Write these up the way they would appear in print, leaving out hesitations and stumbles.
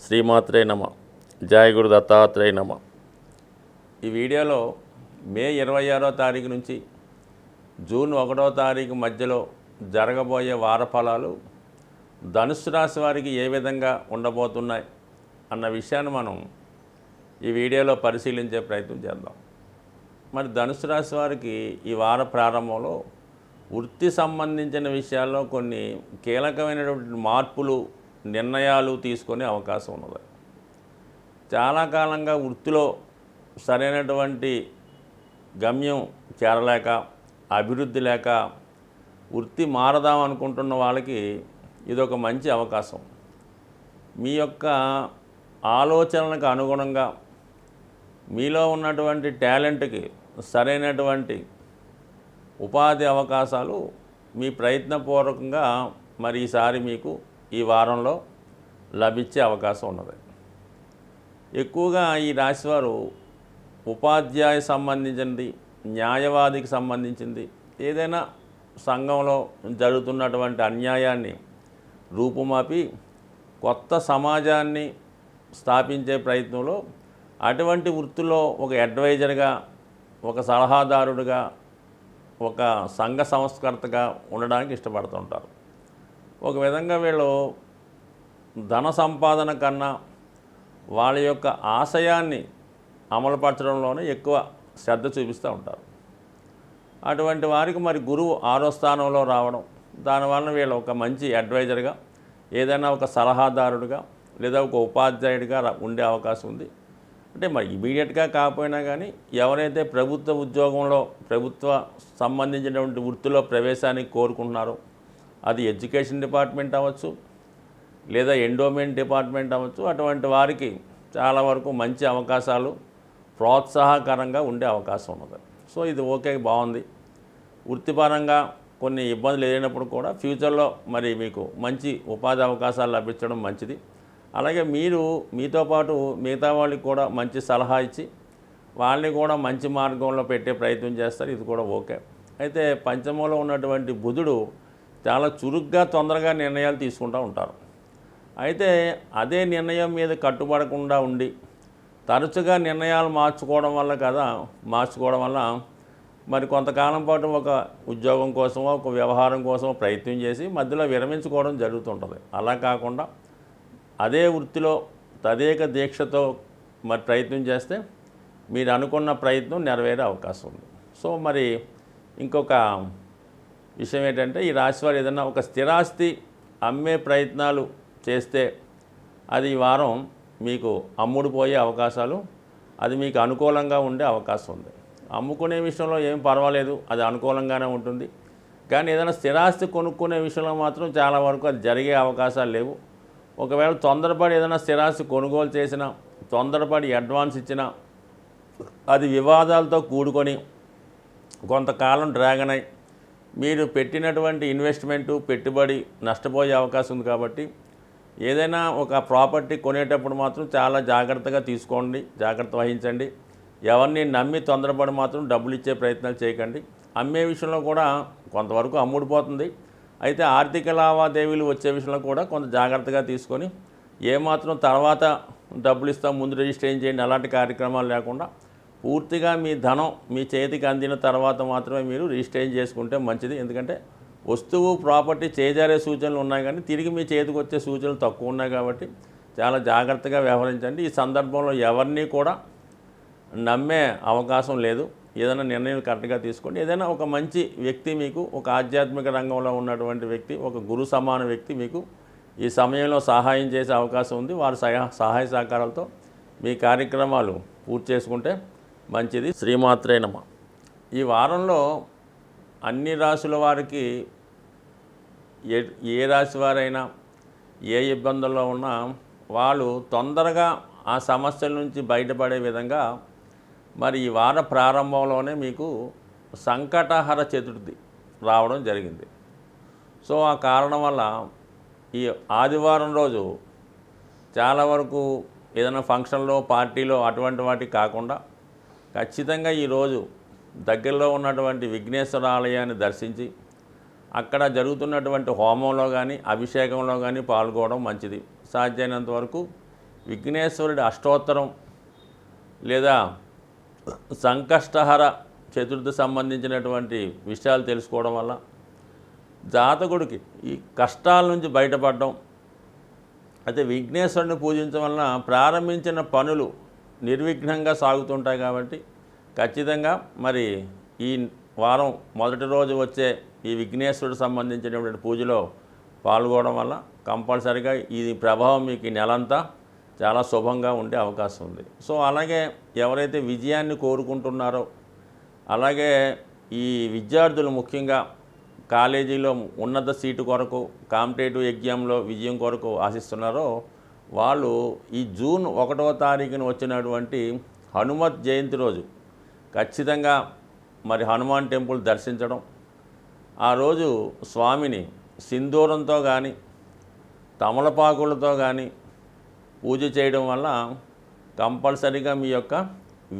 శ్రీమాత్రే నమ. జయ గురు దత్తాత్రేయ నమ. ఈ వీడియోలో మే 26వ తారీఖు నుంచి జూన్ 1వ తారీఖు మధ్యలో జరగబోయే వార ఫలాలు ధనుస్సు రాశి వారికి ఏ విధంగా ఉండబోతున్నాయి అన్న విషయాన్ని మనం ఈ వీడియోలో పరిశీలించే ప్రయత్నం చేద్దాం. మరి ధనుస్సు రాశి వారికి ఈ వార ప్రారంభంలో వృత్తి సంబంధించిన విషయాల్లో కొన్ని కీలకమైనటువంటి మార్పులు నిర్ణయాలు తీసుకునే అవకాశం ఉన్నది. చాలా కాలంగా వృత్తిలో సరైనటువంటి గమ్యం చేరలేక, అభివృద్ధి లేక వృత్తి మారదాం అనుకుంటున్న వాళ్ళకి ఇదొక మంచి అవకాశం. మీ యొక్క ఆలోచనలకు అనుగుణంగా మీలో ఉన్నటువంటి టాలెంట్కి సరైనటువంటి ఉపాధి అవకాశాలు మీ ప్రయత్నపూర్వకంగా మరి ఈసారి మీకు ఈ వారంలో లభించే అవకాశం ఉన్నది. ఎక్కువగా ఈ రాశివారు ఉపాధ్యాయ సంబంధించింది, న్యాయవాదికి సంబంధించింది, ఏదైనా సంఘంలో జరుగుతున్నటువంటి అన్యాయాన్ని రూపుమాపి కొత్త సమాజాన్ని స్థాపించే ప్రయత్నంలో అటువంటి వృత్తిలో ఒక అడ్వైజర్గా, ఒక సలహాదారుడిగా, ఒక సంఘ సంస్కర్తగా ఉండడానికి ఇష్టపడుతుంటారు. ఒక విధంగా వీళ్ళు ధన సంపాదన కన్నా వాళ్ళ యొక్క ఆశయాన్ని అమలుపరచడంలోనే ఎక్కువ శ్రద్ధ చూపిస్తూ ఉంటారు. అటువంటి వారికి మరి గురువు 6వ స్థానంలో రావడం, దానివల్ల వీళ్ళు ఒక మంచి అడ్వైజర్గా, ఏదైనా ఒక సలహాదారుడిగా లేదా ఒక ఉపాధ్యాయుడిగా ఉండే అవకాశం ఉంది. అంటే మరి ఇమీడియట్గా కాకపోయినా కానీ ఎవరైతే ప్రభుత్వ ఉద్యోగంలో, ప్రభుత్వ సంబంధించినటువంటి వృత్తిలో ప్రవేశానికి కోరుకుంటున్నారో, అది ఎడ్యుకేషన్ డిపార్ట్మెంట్ అవ్వచ్చు, లేదా ఎండోమెంట్ డిపార్ట్మెంట్ అవ్వచ్చు, అటువంటి వారికి చాలా వరకు మంచి అవకాశాలు ప్రోత్సాహకరంగా ఉండే అవకాశం ఉన్నది. సో ఇది ఓకే, బాగుంది. వృత్తిపరంగా కొన్ని ఇబ్బందులు ఎదురైనప్పుడు కూడా ఫ్యూచర్లో మరి మీకు మంచి ఉపాధి అవకాశాలు లభించడం మంచిది. అలాగే మీరు మీతో పాటు మిగతా వాళ్ళకి కూడా మంచి సలహా ఇచ్చి వాళ్ళని కూడా మంచి మార్గంలో పెట్టే ప్రయత్నం చేస్తారు. ఇది కూడా ఓకే. అయితే పంచమంలో ఉన్నటువంటి బుధుడు చాలా చురుగ్గా, తొందరగా నిర్ణయాలు తీసుకుంటూ ఉంటారు. అయితే అదే నిర్ణయం మీద కట్టుబడకుండా ఉండి తరచుగా నిర్ణయాలు మార్చుకోవడం వల్ల మరి కొంతకాలం పాటు ఒక ఉద్యోగం కోసమో, ఒక వ్యవహారం కోసమో ప్రయత్నం చేసి మధ్యలో విరమించుకోవడం జరుగుతుంటుంది. అలా కాకుండా అదే వృత్తిలో తదేక దీక్షతో మరి ప్రయత్నం చేస్తే మీరు అనుకున్న ప్రయత్నం నెరవేరే అవకాశం ఉంది. సో మరి ఇంకొక విషయం ఏంటంటే, ఈ రాశివారు ఏదైనా ఒక స్థిరాస్తి అమ్మే ప్రయత్నాలు చేస్తే అది ఈ వారం మీకు అమ్ముడుపోయే అవకాశాలు, అది మీకు అనుకూలంగా ఉండే అవకాశం ఉంది. అమ్ముకునే విషయంలో ఏం పర్వాలేదు, అది అనుకూలంగానే ఉంటుంది. కానీ ఏదైనా స్థిరాస్తి కొనుక్కునే విషయంలో మాత్రం చాలా వరకు అది జరిగే అవకాశాలు లేవు. ఒకవేళ తొందరపడి ఏదైనా స్థిరాస్తి కొనుగోలు చేసినా, తొందరపడి అడ్వాన్స్ ఇచ్చినా అది వివాదాలతో కూడుకొని కొంతకాలం డ్రాగన్ అయి మీరు పెట్టినటువంటి ఇన్వెస్ట్మెంటు, పెట్టుబడి నష్టపోయే అవకాశం ఉంది. కాబట్టి ఏదైనా ఒక ప్రాపర్టీ కొనేటప్పుడు మాత్రం చాలా జాగ్రత్తగా తీసుకోండి, జాగ్రత్త వహించండి. ఎవరిని నమ్మి తొందరపడి మాత్రం డబ్బులు ఇచ్చే ప్రయత్నాలు చేయకండి. అమ్మే విషయంలో కూడా కొంతవరకు అమ్ముడుపోతుంది. అయితే ఆర్థిక లావాదేవీలు వచ్చే విషయంలో కూడా కొంత జాగ్రత్తగా తీసుకొని, ఏమాత్రం తర్వాత డబ్బులు ఇస్తాం ముందు రిజిస్ట్రేషన్ చేయండి అలాంటి కార్యక్రమాలు లేకుండా పూర్తిగా మీ ధనం మీ చేతికి అందిన తర్వాత మాత్రమే మీరు రిజిస్ట్రేషన్ చేసుకుంటే మంచిది. ఎందుకంటే వస్తువు, ప్రాపర్టీ చేజారే సూచనలు ఉన్నాయి, కానీ తిరిగి మీ చేతికి వచ్చే సూచనలు తక్కువ ఉన్నాయి. కాబట్టి చాలా జాగ్రత్తగా వ్యవహరించండి. ఈ సందర్భంలో ఎవరిని కూడా నమ్మే అవకాశం లేదు. ఏదైనా నిర్ణయం కరెక్ట్గా తీసుకోండి. ఏదైనా ఒక మంచి వ్యక్తి మీకు, ఒక ఆధ్యాత్మిక రంగంలో ఉన్నటువంటి వ్యక్తి, ఒక గురు సమాన వ్యక్తి మీకు ఈ సమయంలో సహాయం చేసే అవకాశం ఉంది. వారి సహాయ సహకారాలతో మీ కార్యక్రమాలు పూర్తి చేసుకుంటే మంచిది. శ్రీమాత్రే నమ. ఈ వారంలో అన్ని రాశుల వారికి ఏ రాశి వారైనా ఏ ఇబ్బందుల్లో ఉన్నా వాళ్ళు తొందరగా ఆ సమస్యల నుంచి బయటపడే విధంగా మరి ఈ వార ప్రారంభంలోనే మీకు సంకటహర చతుర్థి రావడం జరిగింది. సో ఆ కారణం వల్ల ఈ ఆదివారం రోజు చాలా వరకు ఏదైనా ఫంక్షన్లో, పార్టీలో అటువంటి వాటికి కాకుండా ఖచ్చితంగా ఈరోజు దగ్గరలో ఉన్నటువంటి విఘ్నేశ్వర ఆలయాన్ని దర్శించి అక్కడ జరుగుతున్నటువంటి హోమంలో కానీ అభిషేకంలో కానీ పాల్గొనడం మంచిది. సాధ్యమైనంత వరకు విఘ్నేశ్వరుడి అష్టోత్తరం లేదా సంకష్టహర చతుర్థి సంబంధించినటువంటి విషయాలు తెలుసుకోవడం వల్ల జాతకుడికి ఈ కష్టాల నుంచి బయటపడడం, అయితే విఘ్నేశ్వరుని పూజించడం వలన ప్రారంభించిన పనులు నిర్విఘ్నంగా సాగుతుంటాయి. కాబట్టి ఖచ్చితంగా మరి ఈ వారం మొదటి రోజు వచ్చే ఈ విఘ్నేశ్వరుడికి సంబంధించినటువంటి పూజలో పాల్గొనడం వల్ల కంపల్సరిగా ఈ ప్రభావం మీకు ఈ నెలంతా చాలా శుభంగా ఉండే అవకాశం ఉంది. సో అలాగే ఎవరైతే విజయాన్ని కోరుకుంటున్నారో, అలాగే ఈ విద్యార్థులు ముఖ్యంగా కాలేజీలో ఉన్నత సీటు కొరకు కాంపిటేటివ్ ఎగ్జామ్లో విజయం కొరకు ఆశిస్తున్నారో వాళ్ళు ఈ జూన్ 1వ తారీఖున వచ్చినటువంటి హనుమత్ జయంతి రోజు ఖచ్చితంగా మరి హనుమాన్ టెంపుల్ దర్శించడం, ఆ రోజు స్వామిని సింధూరంతో కానీ తమలపాకులతో కానీ పూజ చేయడం వల్ల కంపల్సరీగా మీ యొక్క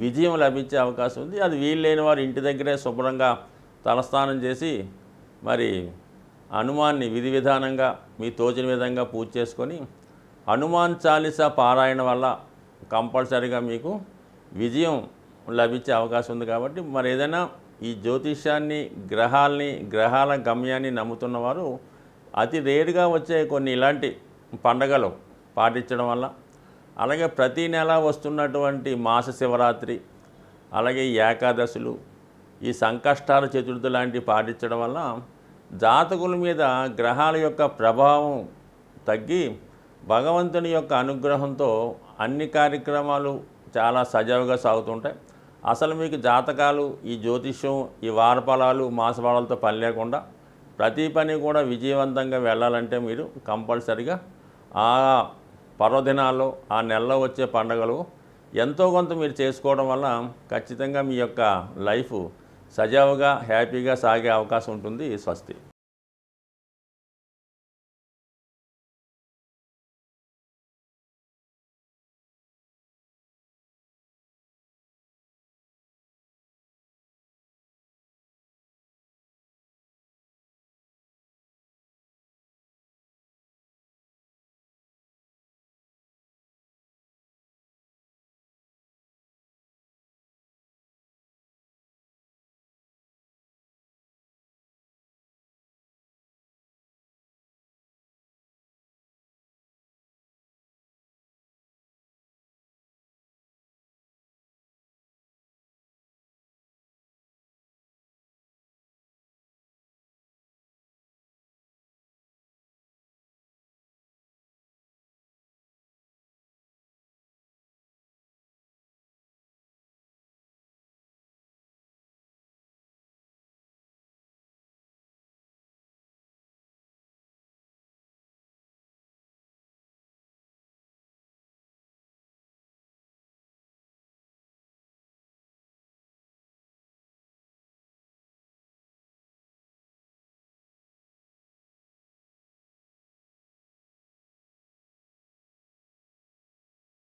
విజయం లభించే అవకాశం ఉంది. అది వీలు లేని వారు ఇంటి దగ్గరే శుభ్రంగా తలస్నానం చేసి మరి హనుమాన్ని విధి విధానంగా మీ తోచిన విధంగా పూజ చేసుకొని హనుమాన్ చాలీసా పారాయణ వల్ల కంపల్సరీగా మీకు విజయం లభించే అవకాశం ఉంది. కాబట్టి మరి ఏదైనా ఈ జ్యోతిష్యాన్ని, గ్రహాల గమ్యాన్ని నమ్ముతున్నవారు అతి రేరుగా వచ్చే కొన్ని ఇలాంటి పండగలు పాటించడం వల్ల, అలాగే ప్రతీ నెల వస్తున్నటువంటి మాస శివరాత్రి, అలాగే ఏకాదశులు, ఈ సంకష్టాల చతుర్థి లాంటివి పాటించడం వల్ల జాతకుల మీద గ్రహాల యొక్క ప్రభావం తగ్గి భగవంతుని యొక్క అనుగ్రహంతో అన్ని కార్యక్రమాలు చాలా సజావుగా సాగుతుంటాయి. అసలు మీకు జాతకాలు, ఈ జ్యోతిష్యం, ఈ వారఫలాలు, మాసఫలాలతో పని లేకుండా ప్రతి పని కూడా విజయవంతంగా వెళ్ళాలంటే మీరు కంపల్సరిగా ఆ పర్వదినాల్లో, ఆ నెలలో వచ్చే పండుగలు ఎంతో కొంత మీరు చేసుకోవడం వల్ల ఖచ్చితంగా మీ యొక్క లైఫ్ సజావుగా హ్యాపీగా సాగే అవకాశం ఉంటుంది. స్వస్తి.